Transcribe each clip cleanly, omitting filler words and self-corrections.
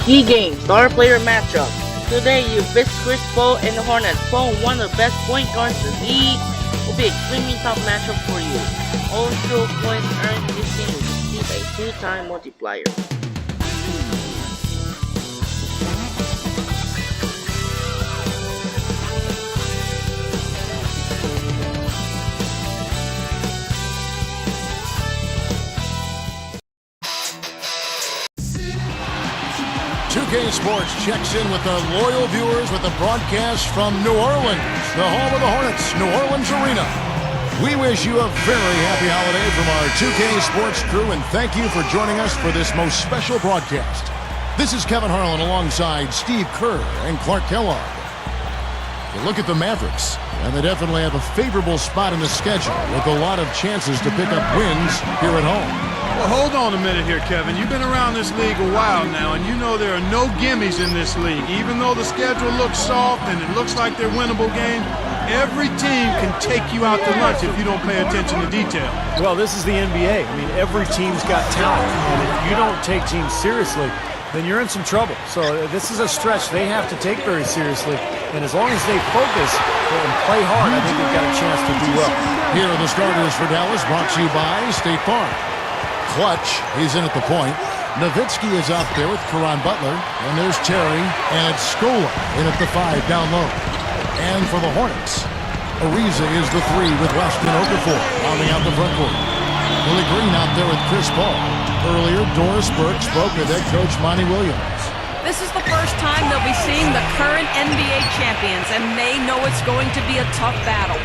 Key game, star player matchup. Today you face Chris Paul and the Hornets. Paul, one of the best point guards in the league, will be extremely tough matchup for you. Also, points earned in this game will receive a 2-time multiplier. 2K Sports checks in with our loyal viewers with a broadcast from New Orleans, the home of the Hornets, New Orleans Arena. We wish you a very happy holiday from our 2K Sports crew, and thank you for joining us for this most special broadcast. This is Kevin Harlan alongside Steve Kerr and Clark Kellogg. You look at the Mavericks, and they definitely have a favorable spot in the schedule with a lot of chances to pick up wins here at home. Well, hold on a minute here, Kevin. You've been around this league a while now, and you know there are no gimmies in this league. Even though the schedule looks soft and it looks like they're winnable games, every team can take you out to lunch if you don't pay attention to detail. Well, this is the NBA. I mean, every team's got talent, and if you don't take teams seriously, then you're in some trouble. So this is a stretch they have to take very seriously, and as long as they focus and play hard, I think they've got a chance to do well. Here are the starters for Dallas, brought to you by State Farm. Clutch, he's in at the point. Nowitzki is out there with Caron Butler. And there's Terry. And it's Scola in at the 5 down low. And for the Hornets, Ariza is the 3 with Weston Okafor rounding out the front court. Willie Green out there with Chris Paul. Earlier, Doris Burke spoke with head coach Monty Williams. This is the first time they'll be seeing the current NBA champions, and they know it's going to be a tough battle.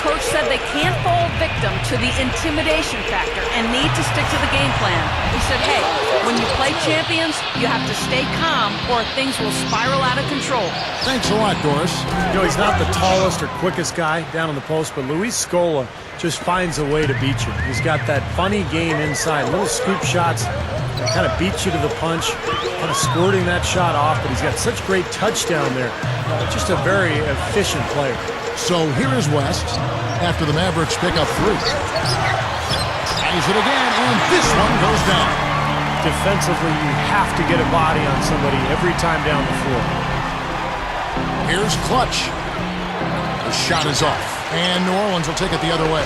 Coach said they can't fall victim to the intimidation factor and need to stick to the game plan. He said, hey, when you play champions, you have to stay calm or things will spiral out of control. Thanks a lot, Doris. You know, he's not the tallest or quickest guy down on the post, but Luis Scola just finds a way to beat you. He's got that funny game inside, little scoop shots that kind of beats you to the punch, kind of squirting that shot off, but he's got such great touch down there. Just a very efficient player. So here is West after the Mavericks pick up 3. Tries it again, and this one goes down. Defensively, you have to get a body on somebody every time down the floor. Here's Clutch. The shot is off, and New Orleans will take it the other way.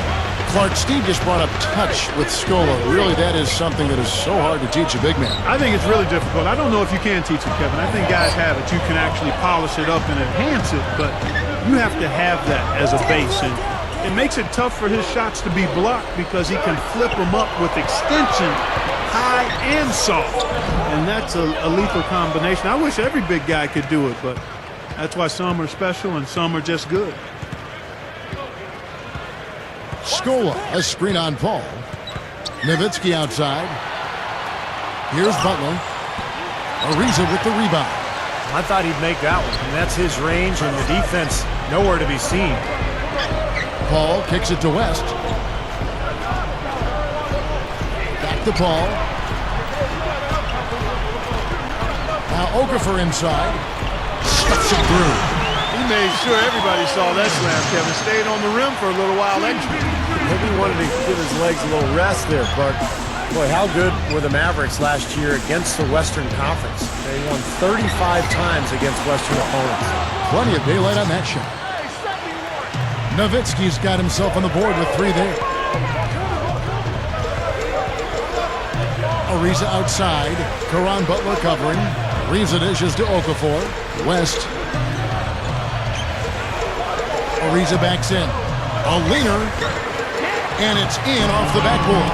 Clark, Steve just brought up touch with Scola. Really, that is something that is so hard to teach a big man. I think it's really difficult. I don't know if you can teach it, Kevin. I think guys have it. You can actually polish it up and enhance it, but you have to have that as a base. And it makes it tough for his shots to be blocked because he can flip them up with extension, high and soft. And that's a lethal combination. I wish every big guy could do it, but that's why some are special and some are just good. Scola, a screen on Paul. Nowitzki outside. Here's Butler. Ariza with the rebound. I thought he'd make that one, and that's his range, and the defense nowhere to be seen. Paul kicks it to West. Back to Paul. Now Okafor inside. Stuffs it through. He made sure everybody saw that slam, Kevin. Stayed on the rim for a little while extra. Maybe he wanted to give his legs a little rest there, but boy, how good were the Mavericks last year against the Western Conference? They won 35 times against Western opponents. Plenty of daylight on that shot. Nowitzki's got himself on the board with 3 there. Ariza outside. Caron Butler covering. Ariza dishes to Okafor. West. Ariza backs in. A leaner. And it's in off the backboard.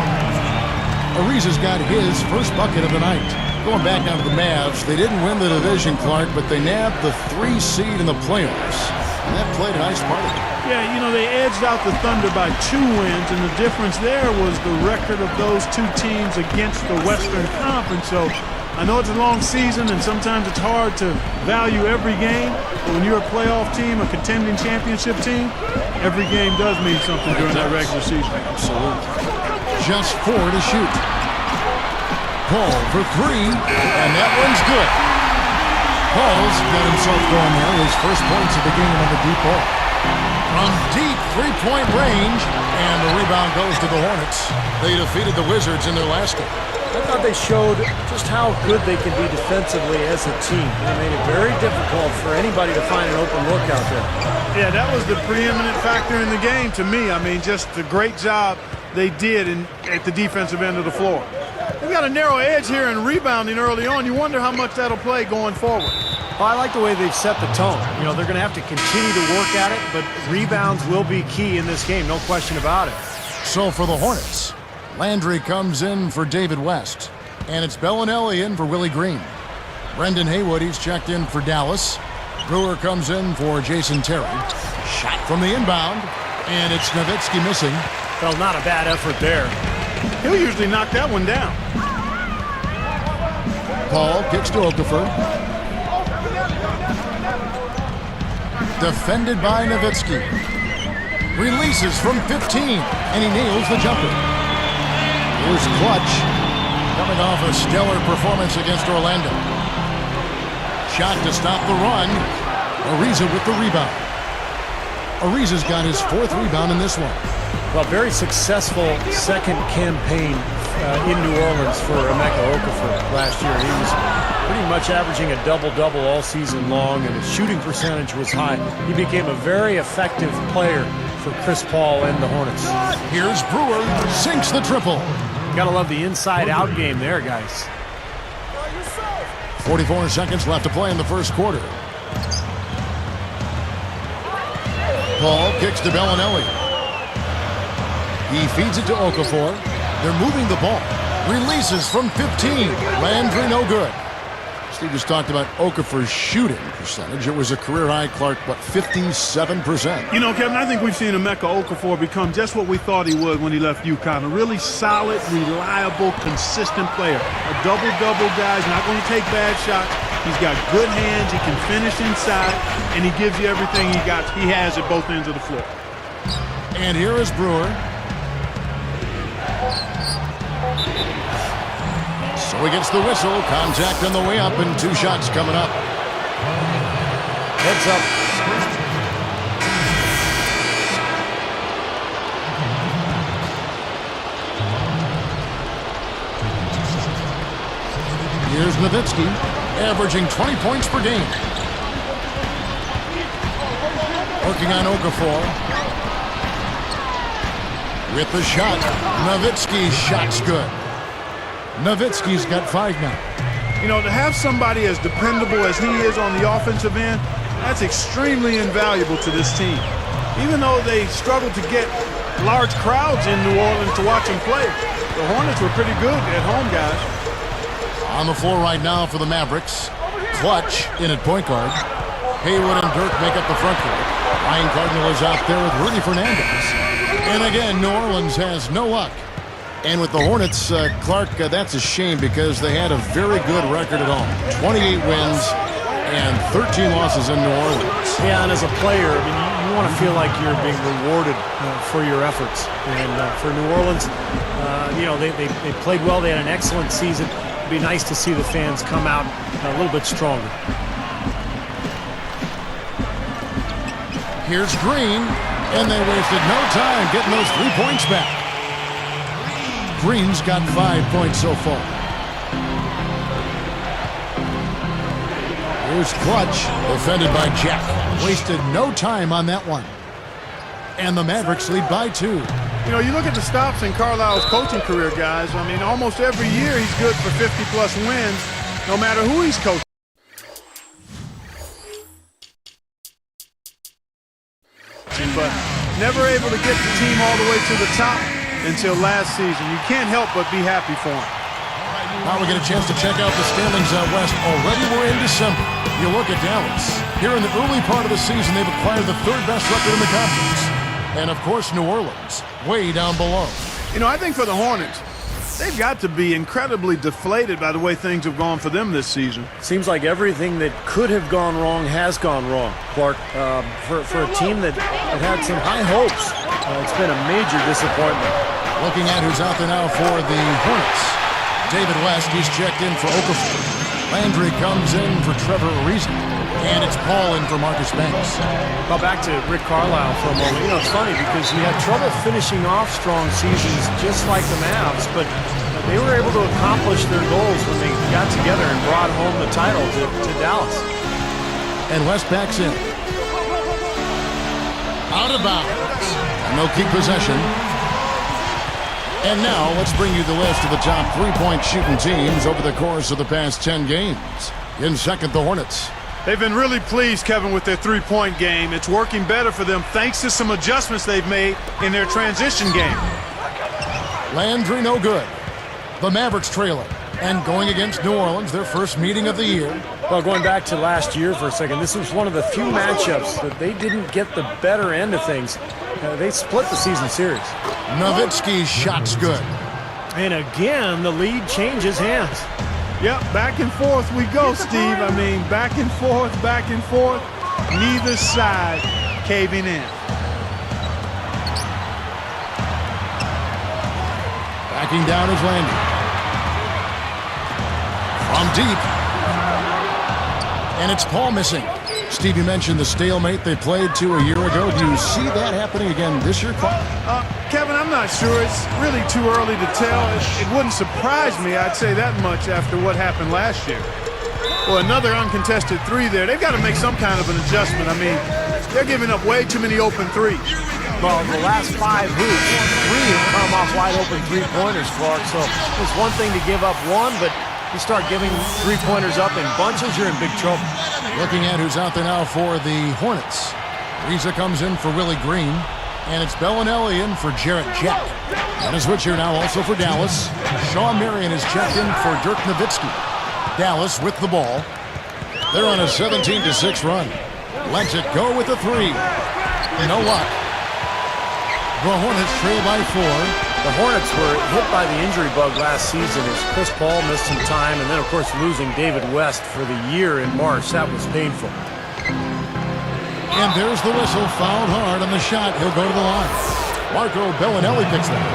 Ariza's got his first bucket of the night. Going back down to the Mavs, they didn't win the division, Clark, but they nabbed the 3 seed in the playoffs. And that played a nice part of it. Yeah, you know, they edged out the Thunder by 2 wins, and the difference there was the record of those 2 teams against the Western Conference. So I know it's a long season, and sometimes it's hard to value every game, but when you're a playoff team, a contending championship team, every game does mean something during that regular season. Absolutely. Just 4 to shoot. Paul for 3, and that one's good. Paul's got himself going there. His first points of the game on the deep ball. From deep 3-point range, and the rebound goes to the Hornets. They defeated the Wizards in their last game. I thought they showed just how good they can be defensively as a team. They made it very difficult for anybody to find an open look out there. Yeah, that was the preeminent factor in the game to me. I mean, just the great job they did at the defensive end of the floor. They've got a narrow edge here in rebounding early on. You wonder how much that'll play going forward. Well, I like the way they've set the tone. You know, they're going to have to continue to work at it, but rebounds will be key in this game, no question about it. So for the Hornets, Landry comes in for David West, and it's Bellinelli in for Willie Green. Brendan Haywood, he's checked in for Dallas. Brewer comes in for Jason Terry. Shot from the inbound, and it's Nowitzki missing. Well, not a bad effort there. He'll usually knock that one down. Paul kicks to Okafor. Defended by Nowitzki. Releases from 15, and he nails the jumper. Here's Clutch, coming off a stellar performance against Orlando. Shot to stop the run. Ariza with the rebound. Ariza's got his 4th rebound in this one. Well, very successful second campaign in New Orleans for Emeka Okafor last year. He was pretty much averaging a double-double all season long, and his shooting percentage was high. He became a very effective player for Chris Paul and the Hornets. Here's Brewer, sinks the triple. Gotta love the inside-out game there, guys. 44 seconds left to play in the first quarter. Paul kicks to Bellinelli. He feeds it to Okafor. They're moving the ball. Releases from 15. Landry no good. Steve just talked about Okafor's shooting percentage. It was a career high, Clark, what, 57%? You know, Kevin, I think we've seen Emeka Okafor become just what we thought he would when he left UConn. A really solid, reliable, consistent player. A double-double guy. He's not going to take bad shots. He's got good hands. He can finish inside, and he gives you everything he has at both ends of the floor. And here is Brewer. So he gets the whistle. Contact on the way up, and 2 shots coming up. Heads up. Here's Nowitzki, averaging 20 points per game. Working on Okafor. With the shot. Nowitzki's shot's good. Nowitzki's got 5 now. You know, to have somebody as dependable as he is on the offensive end, that's extremely invaluable to this team. Even though they struggle to get large crowds in New Orleans to watch him play, the Hornets were pretty good at home, guys. On the floor right now for the Mavericks. Clutch in at point guard. Haywood and Dirk make up the front court. Ryan Cardinal is out there with Rudy Fernandez. And again, New Orleans has no luck. And with the Hornets, Clark, that's a shame because they had a very good record at home. 28 wins and 13 losses in New Orleans. Yeah, and as a player, I mean, you want to feel like you're being rewarded for your efforts. And for New Orleans, you know, they played well. They had an excellent season. It'd be nice to see the fans come out a little bit stronger. Here's Green, and they wasted no time getting those 3 points back. Green's got 5 points so far. Here's Clutch, defended by Jack. Wasted no time on that one. And the Mavericks lead by 2. You know, you look at the stops in Carlisle's coaching career, guys. I mean, almost every year he's good for 50-plus wins, no matter who he's coaching. But never able to get the team all the way to the top until last season. You can't help but be happy for him. Now we get a chance to check out the standings out west. Already we're in December. You look at Dallas. Here in the early part of the season, they've acquired the 3rd best record in the conference. And, of course, New Orleans, way down below. You know, I think for the Hornets, they've got to be incredibly deflated by the way things have gone for them this season. Seems like everything that could have gone wrong has gone wrong, Clark. For a team that had some high hopes, it's been a major disappointment. Looking at who's out there now for the Hornets. David West, he's checked in for Okafor. Landry comes in for Trevor Ariza. And it's Paul in for Marcus Banks. Well, back to Rick Carlisle for a moment. You know, it's funny because he had trouble finishing off strong seasons just like the Mavs, but they were able to accomplish their goals when they got together and brought home the title to Dallas. And West backs in. Out of bounds. And they'll keep possession. And now let's bring you the list of the top three-point shooting teams over the course of the past 10 games. In second, the Hornets. They've been really pleased, Kevin, with their three-point game. It's working better for them thanks to some adjustments they've made in their transition game. Landry no good. The Mavericks trailing. And going against New Orleans, their first meeting of the year. Well, going back to last year for a second, this was one of the few matchups that they didn't get the better end of things. They split the season series. Nowitzki's shot's good. And again, the lead changes hands. Yep, back and forth we go, Steve. I mean, back and forth, neither side caving in. Backing down is Landy. From deep. And it's Paul missing. Steve, you mentioned the stalemate they played to a year ago. Do you see that happening again this year, Clark? Kevin, I'm not sure. It's really too early to tell. It wouldn't surprise me, I'd say that much, after what happened last year. Well, another uncontested three there. They've got to make some kind of an adjustment. I mean, they're giving up way too many open threes. Well, the last 5 hoops, 3 have come off wide open three-pointers, Clark. So it's one thing to give up one, but you start giving three-pointers up in bunches, you're in big trouble. Looking at who's out there now for the Hornets. Reza comes in for Willie Green. And it's Bellinelli in for Jarrett Jack. And a switch here now also for Dallas. Sean Marion is checked in for Dirk Nowitzki. Dallas with the ball. They're on a 17-6 run. Lets it go with the three. No luck. The Hornets trail by 4. The Hornets were hit by the injury bug last season as Chris Paul missed some time, and then, of course, losing David West for the year in March. That was painful. And there's the whistle. Fouled hard on the shot. He'll go to the line. Marco Bellinelli picks that up.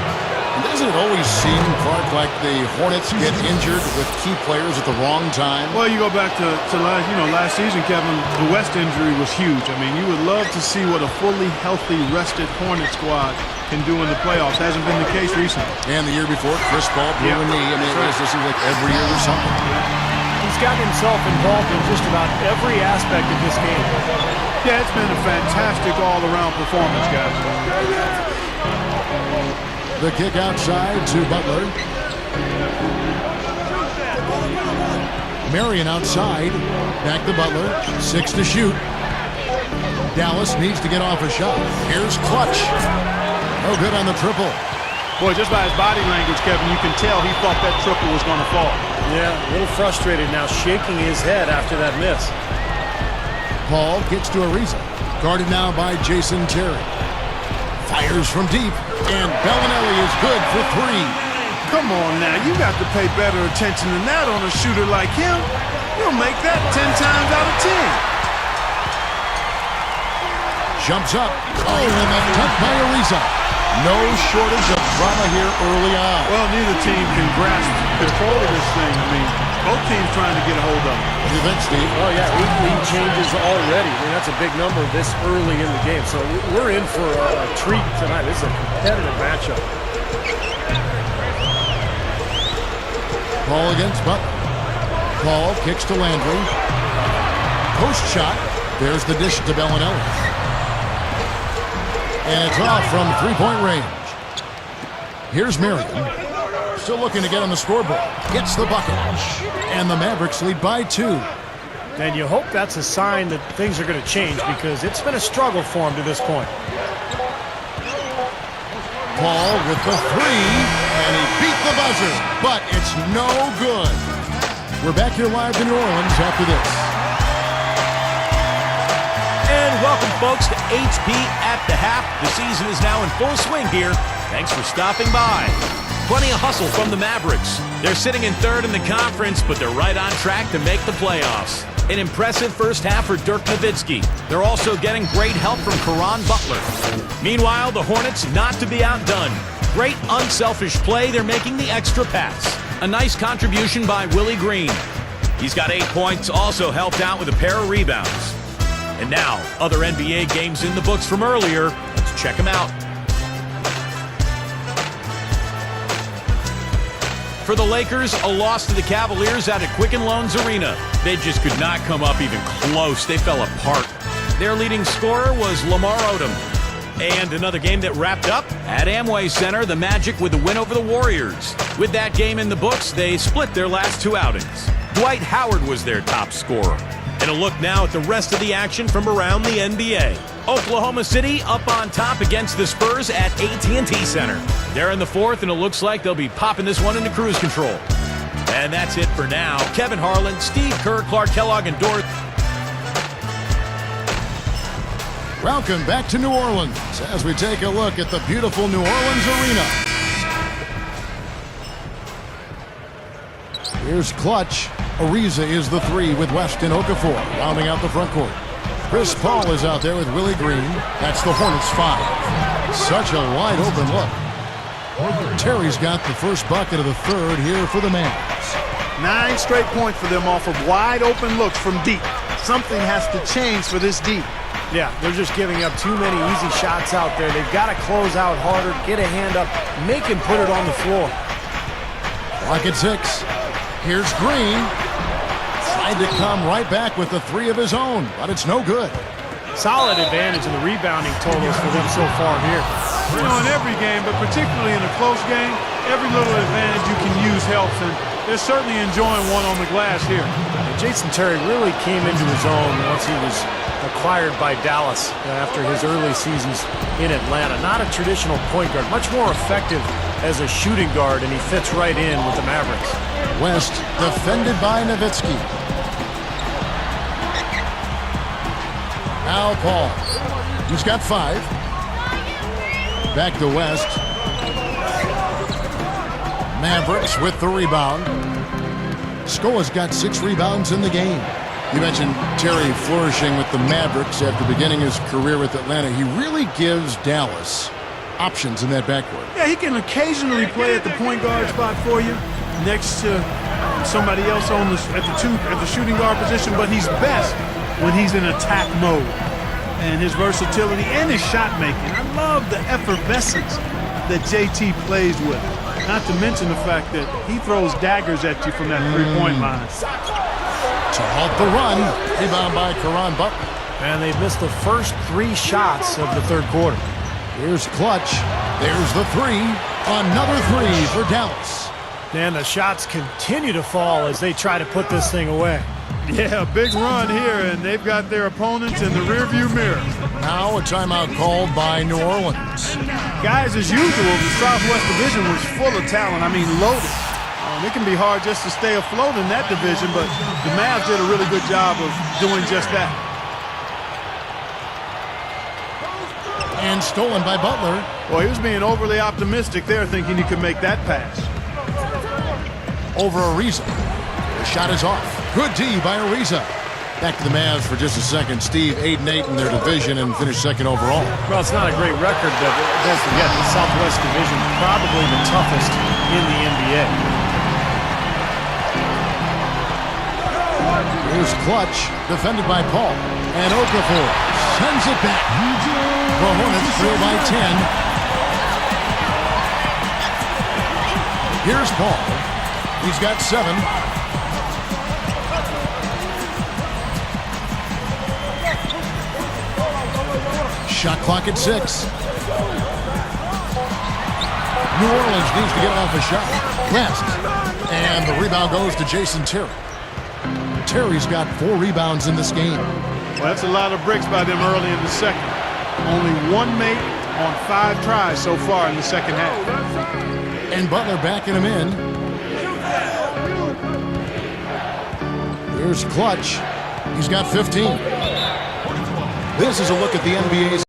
And doesn't it always seem, Clark, like the Hornets get injured with key players at the wrong time? Well, you go back to last season, Kevin, the West injury was huge. I mean, you would love to see what a fully healthy, rested Hornet squad can do in the playoffs. Hasn't been the case recently. And the year before, Chris Paul blew a knee. I mean, it seems like every year or something. He's gotten himself involved in just about every aspect of this game. Yeah, it's been a fantastic all-around performance, guys. The kick outside to Butler. Marion outside. Back to Butler. 6 to shoot. Dallas needs to get off a shot. Here's Clutch. No good on the triple. Boy, just by his body language, Kevin, you can tell he thought that triple was going to fall. Yeah, a little frustrated now, shaking his head after that miss. Paul gets to Ariza. Guarded now by Jason Terry. Fires from deep. And Bellinelli is good for 3. Come on now, you got to pay better attention than that on a shooter like him. You'll make that 10 times out of 10. Jumps up. Oh, and that tuck by Ariza. No shortage of drama here early on. Well, neither team can grasp control of this thing. I mean, both teams trying to get a hold of it. What do you think, Steve? Oh, yeah, 8 lead changes already. I mean, that's a big number this early in the game. So we're in for a treat tonight. This is a competitive matchup. Paul against Butler. Paul kicks to Landry. Post shot. There's the dish to Bellinelli. And it's off from three-point range. Here's Marion. Still looking to get on the scoreboard. Gets the bucket. And the Mavericks lead by 2. And you hope that's a sign that things are going to change because it's been a struggle for him to this point. Paul with the 3. And he beat the buzzer. But it's no good. We're back here live in New Orleans after this. And welcome, folks, to HP at the Half. The season is now in full swing here. Thanks for stopping by. Plenty of hustle from the Mavericks. They're sitting in 3rd in the conference, but they're right on track to make the playoffs. An impressive first half for Dirk Nowitzki. They're also getting great help from Caron Butler. Meanwhile, the Hornets not to be outdone. Great unselfish play. They're making the extra pass. A nice contribution by Willie Green. He's got 8 points, also helped out with a pair of rebounds. And now, other NBA games in the books from earlier. Let's check them out. For the Lakers, a loss to the Cavaliers out at Quicken Loans Arena. They just could not come up even close. They fell apart. Their leading scorer was Lamar Odom. And another game that wrapped up at Amway Center, the Magic with the win over the Warriors. With that game in the books, they split their last two outings. Dwight Howard was their top scorer. And a look now at the rest of the action from around the NBA. Oklahoma City up on top against the Spurs at AT&T Center. They're in the fourth, and it looks like they'll be popping this one into cruise control. And that's it for now. Kevin Harlan, Steve Kerr, Clark Kellogg, and Dorothy. Welcome back to New Orleans as we take a look at the beautiful New Orleans Arena. Here's Clutch. Ariza is the three with West and Okafor rounding out the front court. Chris Paul is out there with Willie Green. That's the Hornets 5. Such a wide open look. Terry's got the first bucket of the third here for the Mavs. 9 straight points for them off of wide open looks from deep. Something has to change for this deep. Yeah, they're just giving up too many easy shots out there. They've got to close out harder, get a hand up, make him put it on the floor. Clock at 6. Here's Green. Tried to come right back with the three of his own, but it's no good. Solid advantage in the rebounding totals for them so far here. You know, in every game, but particularly in a close game, every little advantage you can use helps, and they're certainly enjoying one on the glass here. And Jason Terry really came into his own once he was acquired by Dallas after his early seasons in Atlanta. Not a traditional point guard, much more effective as a shooting guard, and he fits right in with the Mavericks. West defended by Nowitzki. Now Paul. He's got 5. Back to West. Mavericks with the rebound. Scola's got 6 rebounds in the game. You mentioned Terry flourishing with the Mavericks after beginning his career with Atlanta. He really gives Dallas options in that backcourt. Yeah, he can occasionally play at the point guard spot for you next to somebody else on at the shooting guard position, but he's best when he's in attack mode. And his versatility and his shot making. I love the effervescence that JT plays with. Not to mention the fact that he throws daggers at you from that three-point line. To halt the run, rebound by Caron Butler. And they've missed the first 3 shots of the third quarter. Here's Clutch. There's the 3. Another 3 for Dallas. And the shots continue to fall as they try to put this thing away. Yeah, big run here, and they've got their opponents in the rearview mirror. Now a timeout called by New Orleans. Guys, as usual, the Southwest Division was full of talent. I mean, loaded. It can be hard just to stay afloat in that division, but the Mavs did a really good job of doing just that. And stolen by Butler. Well, he was being overly optimistic there, thinking he could make that pass. Over Ariza. The shot is off. Good D by Ariza. Back to the Mavs for just a second. Steve, 8-8 in their division and finished second overall. Well, it's not a great record, but don't forget, the Southwest Division probably the toughest in the NBA. Here's Clutch, defended by Paul. And Okafor sends it back. The Hornets trail by 10. Here's Paul. He's got 7. Shot clock at 6. New Orleans needs to get off a shot. West. And the rebound goes to Jason Terry. Terry's got 4 rebounds in this game. Well, that's a lot of bricks by them early in the second. Only 1 make on 5 tries so far in the second half. And Butler backing him in. Here's Clutch. He's got 15. This is a look at the NBA's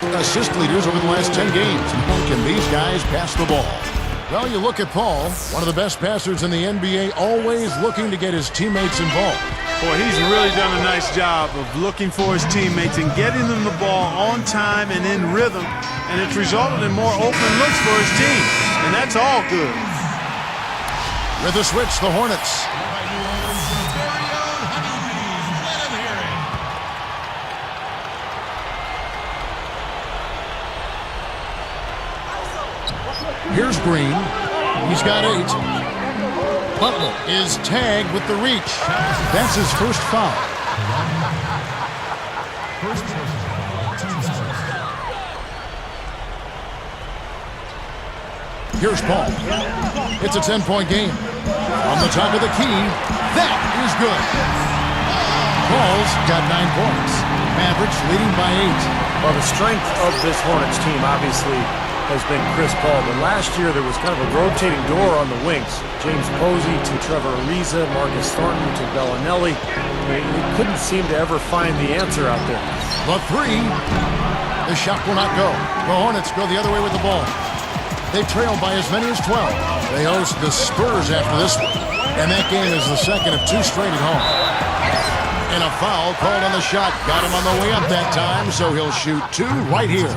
assist leaders over the last 10 games. Can these guys pass the ball? Well, you look at Paul, one of the best passers in the NBA, always looking to get his teammates involved. Boy, he's really done a nice job of looking for his teammates and getting them the ball on time and in rhythm, and it's resulted in more open looks for his team, and that's all good. With the switch, the Hornets. Here's Green. He's got 8. Butler is tagged with the reach. That's his first foul. Here's Paul. It's a 10-point game. On the top of the key. That is good. Paul's got 9 points. Mavericks leading by 8. Well, the strength of this Hornets team obviously has been Chris Paul, but last year there was kind of a rotating door on the wings. James Posey to Trevor Ariza, Marcus Thornton to Bellinelli. They couldn't seem to ever find the answer out there. The 3. The shot will not go. The Hornets go the other way with the ball. They trail by as many as 12. They host the Spurs after this one, and that game is the second of 2 straight at home. And a foul called on the shot. Got him on the way up that time, so he'll shoot 2 right here.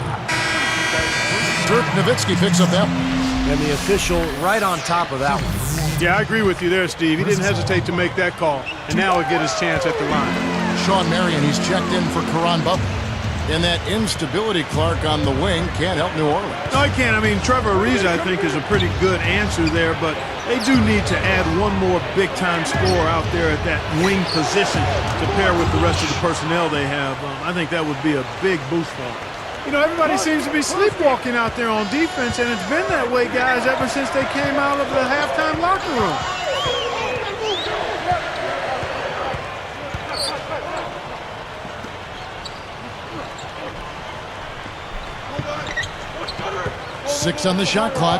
Dirk Nowitzki picks up that one. And the official right on top of that one. Yeah, I agree with you there, Steve. He didn't hesitate to make that call, and now he'll get his chance at the line. Sean Marion, he's checked in for Caron Butler. And that instability, Clark, on the wing can't help New Orleans. No, I can't. I mean, Trevor Ariza, I think, is a pretty good answer there, but they do need to add one more big-time scorer out there at that wing position to pair with the rest of the personnel they have. I think that would be a big boost for them. You know, everybody seems to be sleepwalking out there on defense, and it's been that way, guys, ever since they came out of the halftime locker room. Six on the shot clock.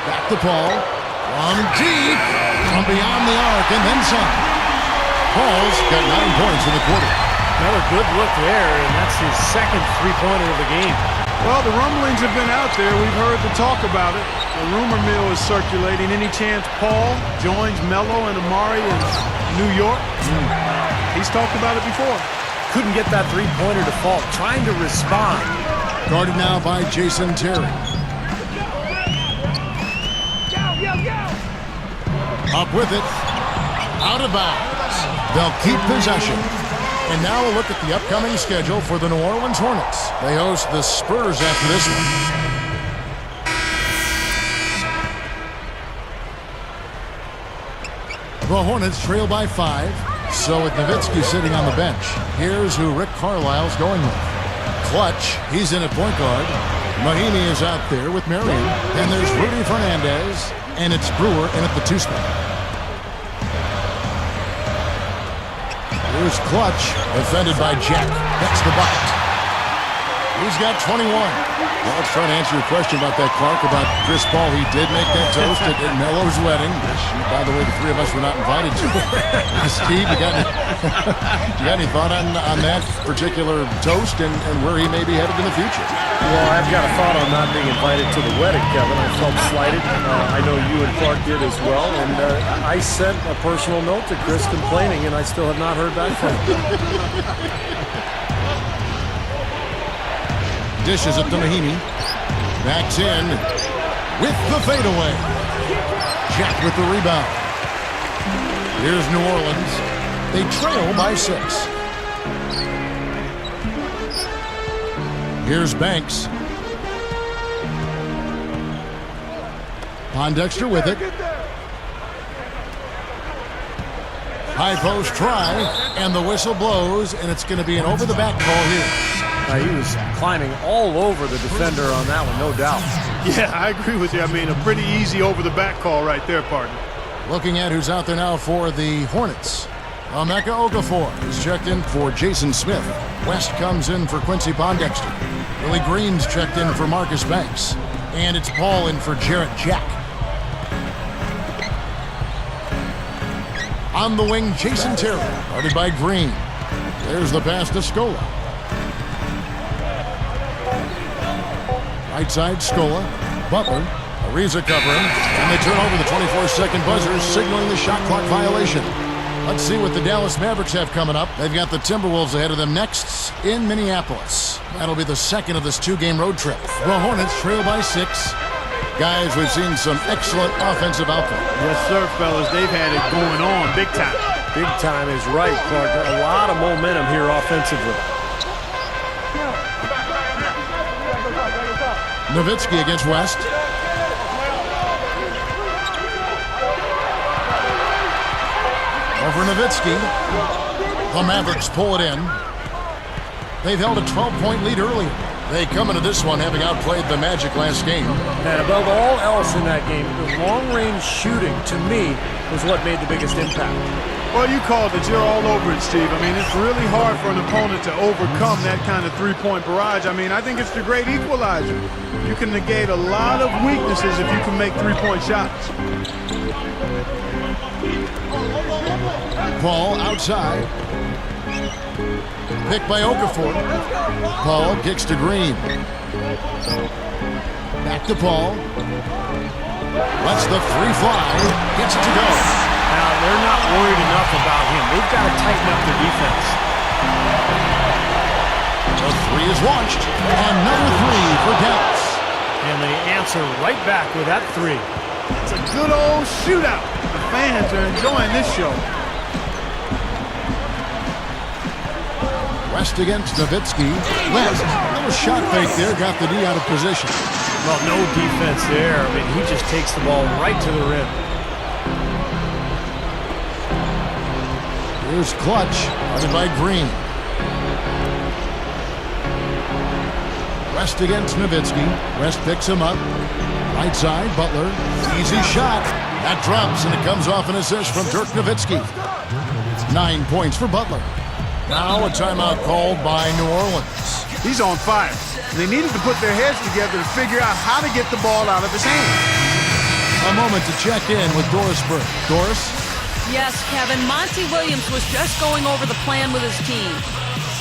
Back to Paul. From deep. From beyond the arc and then some. Paul's got 9 points in the quarter. Another good look there, and that's his second three-pointer of the game. Well, the rumblings have been out there. We've heard the talk about it. The rumor mill is circulating. Any chance Paul joins Melo and Amari in New York? He's talked about it before. Couldn't get that three-pointer to fall. Trying to respond. Guarded now by Jason Terry. Up with it. Out of bounds. They'll keep possession. And now a look at the upcoming schedule for the New Orleans Hornets. They host the Spurs after this one. The Hornets trail by 5. So with Nowitzki sitting on the bench, here's who Rick Carlisle's going with. Clutch, he's in at point guard. Mahimi is out there with Marion. And there's Rudy Fernandez. And it's Brewer in at the 2 spot. Here's Clutch, defended by Jack. That's the bucket. He's got 21. Well, let's try to answer your question about that, Clark, about Chris Paul. He did make that toast at Melo's wedding. By the way, the 3 of us were not invited to. Steve, you got any thought on that particular toast and where he may be headed in the future? Well, I've got a thought on not being invited to the wedding, Kevin. I felt slighted. I know you and Clark did as well. And I sent a personal note to Chris complaining, and I still have not heard back from him. Dishes it to Mahimi. Backs in with the fadeaway. Jack with the rebound. Here's New Orleans. They trail by 6. Here's Banks. Pondexter with it. High post try, and the whistle blows, and it's going to be an over-the-back call here. He was climbing all over the defender on that one, no doubt. Yeah, I agree with you. I mean, a pretty easy over-the-back call right there, partner. Looking at who's out there now for the Hornets. Emeka Okafor is checked in for Jason Smith. West comes in for Quincy Pondexter. Willie Green's checked in for Marcus Banks. And it's Paul in for Jarrett Jack. On the wing, Jason Terry, guarded by Green. There's the pass to Scola. Right side, Scola. Butler. Ariza covering. And they turn over the 24-second buzzer, signaling the shot clock violation. Let's see what the Dallas Mavericks have coming up. They've got the Timberwolves ahead of them next in Minneapolis. That'll be the second of this 2-game road trip. The Hornets trail by 6. Guys, we've seen some excellent offensive output. Yes, sir, fellas. They've had it going on big time. Big time is right, Clark. A lot of momentum here offensively. Nowitzki against West. Over Nowitzki. The Mavericks pull it in. They've held a 12-point lead earlier. They come into this one having outplayed the Magic last game. And above all else in that game, the long-range shooting, to me, was what made the biggest impact. Well, you called it. You're all over it, Steve. I mean, it's really hard for an opponent to overcome that kind of three-point barrage. I mean, I think it's the great equalizer. You can negate a lot of weaknesses if you can make three-point shots. Paul outside. Picked by Okafor. Paul kicks to Green. Back to Paul. Lets the three fly. Gets it to go. Now, they're not worried enough about him. They've got to tighten up their defense. The three is launched. Another three for Dallas. And they answer right back with that three. It's a good old shootout. The fans are enjoying this show. West against Nowitzki. West, a little shot fake there, got the D out of position. Well, no defense there. I mean, he just takes the ball right to the rim. Here's Clutch, guarded by Green. West against Nowitzki. West picks him up. Right side, Butler. Easy shot. That drops, and it comes off an assist from Dirk Nowitzki. 9 points for Butler. Now a timeout called by New Orleans. He's on fire. They needed to put their heads together to figure out how to get the ball out of his hands. A moment to check in with Doris Burke. Doris? Yes, Kevin, Monty Williams was just going over the plan with his team.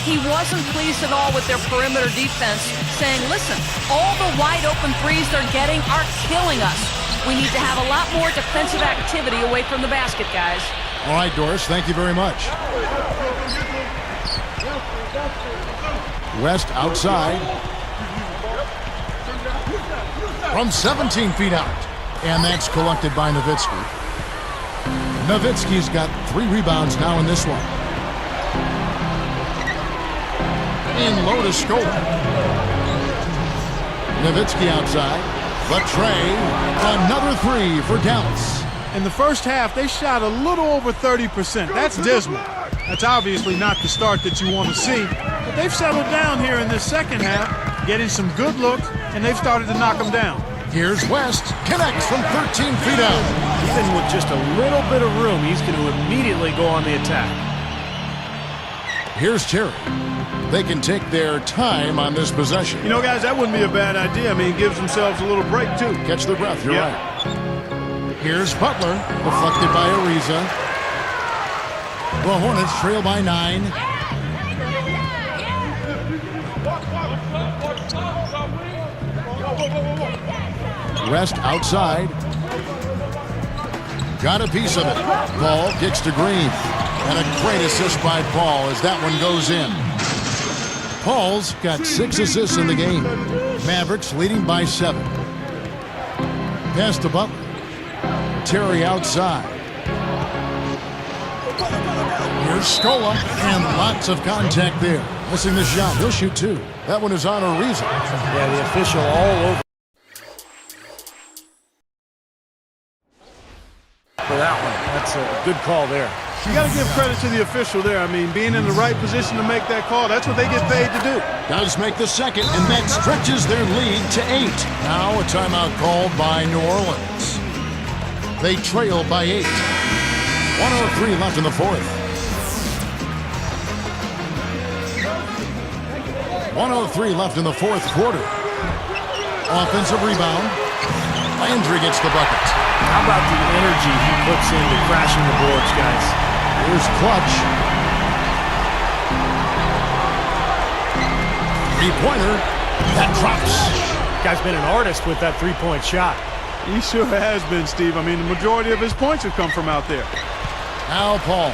He wasn't pleased at all with their perimeter defense, saying, listen, all the wide open threes they're getting are killing us. We need to have a lot more defensive activity away from the basket, guys. All right, Doris, thank you very much. West outside. From 17 feet out. And that's collected by Nowitzki. Nowitzki's got 3 rebounds now in this one. In low to Scola. Nowitzki outside. The tray. Another 3 for Dallas. In the first half, they shot a little over 30%. That's dismal. That's obviously not the start that you want to see. But they've settled down here in this second half, getting some good looks, and they've started to knock them down. Here's West. Connects from 13 feet out. Even with just a little bit of room, he's going to immediately go on the attack. Here's Terry. They can take their time on this possession. You know, guys, that wouldn't be a bad idea. I mean, it gives themselves a little break, too. Catch their breath. You're right. Here's Butler. Deflected by Ariza. The Hornets trail by 9. West outside. Got a piece of it. Paul kicks to Green. And a great assist by Paul as that one goes in. Paul's got 6 assists in the game. Mavericks leading by 7. Pass to Butler. Terry outside. Here's Scola, and lots of contact there. Missing the shot. He'll shoot 2. That one is on Ariza. Yeah, the official all over for that one. That's a good call there. You got to give credit to the official there. I mean, being in the right position to make that call, that's what they get paid to do. Does make the second, and that stretches their lead to 8. Now a timeout called by New Orleans. They trail by 8. 1:03 left in the fourth. 1:03 left in the fourth quarter. Offensive rebound. Landry gets the bucket. How about the energy he puts into crashing the boards, guys? Here's Clutch. 3-pointer. That drops. Guy's been an artist with that 3-point shot. He sure has been, Steve. I mean, the majority of his points have come from out there. Now Paul.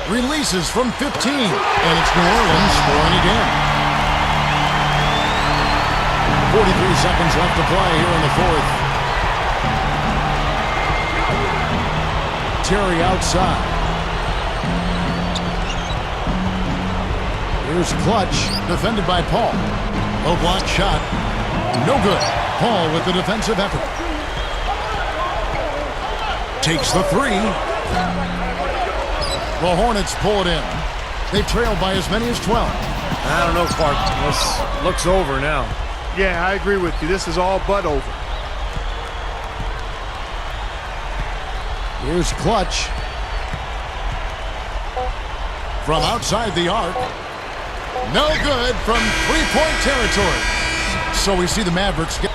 Releases from 15. And it's New Orleans scoring again. 43 seconds left to play here in the fourth. Terry outside. Here's Clutch, defended by Paul. Low block shot. No good. Paul with the defensive effort. Takes the three. The Hornets pull it in. They trail by as many as 12. I don't know, Clark. This looks over now. Yeah, I agree with you. This is all but over. Here's Clutch. From outside the arc. No good from three-point territory. So we see the Mavericks get...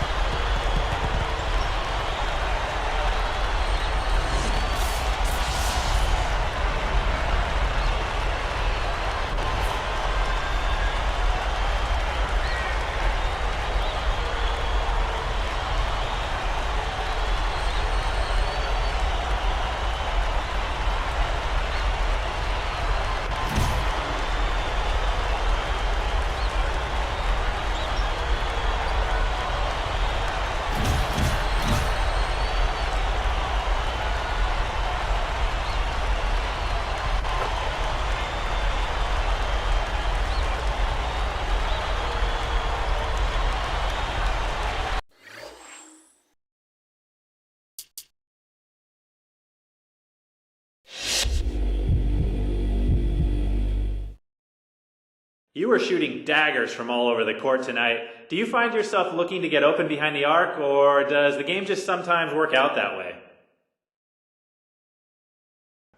You were shooting daggers from all over the court tonight. Do you find yourself looking to get open behind the arc, or does the game just sometimes work out that way?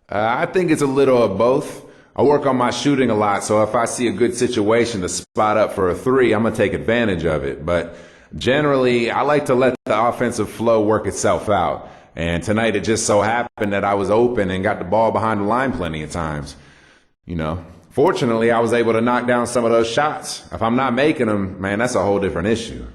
I think it's a little of both. I work on my shooting a lot, so if I see a good situation to spot up for a three, I'm going to take advantage of it. But generally, I like to let the offensive flow work itself out. And tonight it just so happened that I was open and got the ball behind the line plenty of times. You know, fortunately, I was able to knock down some of those shots. If I'm not making them, man, that's a whole different issue.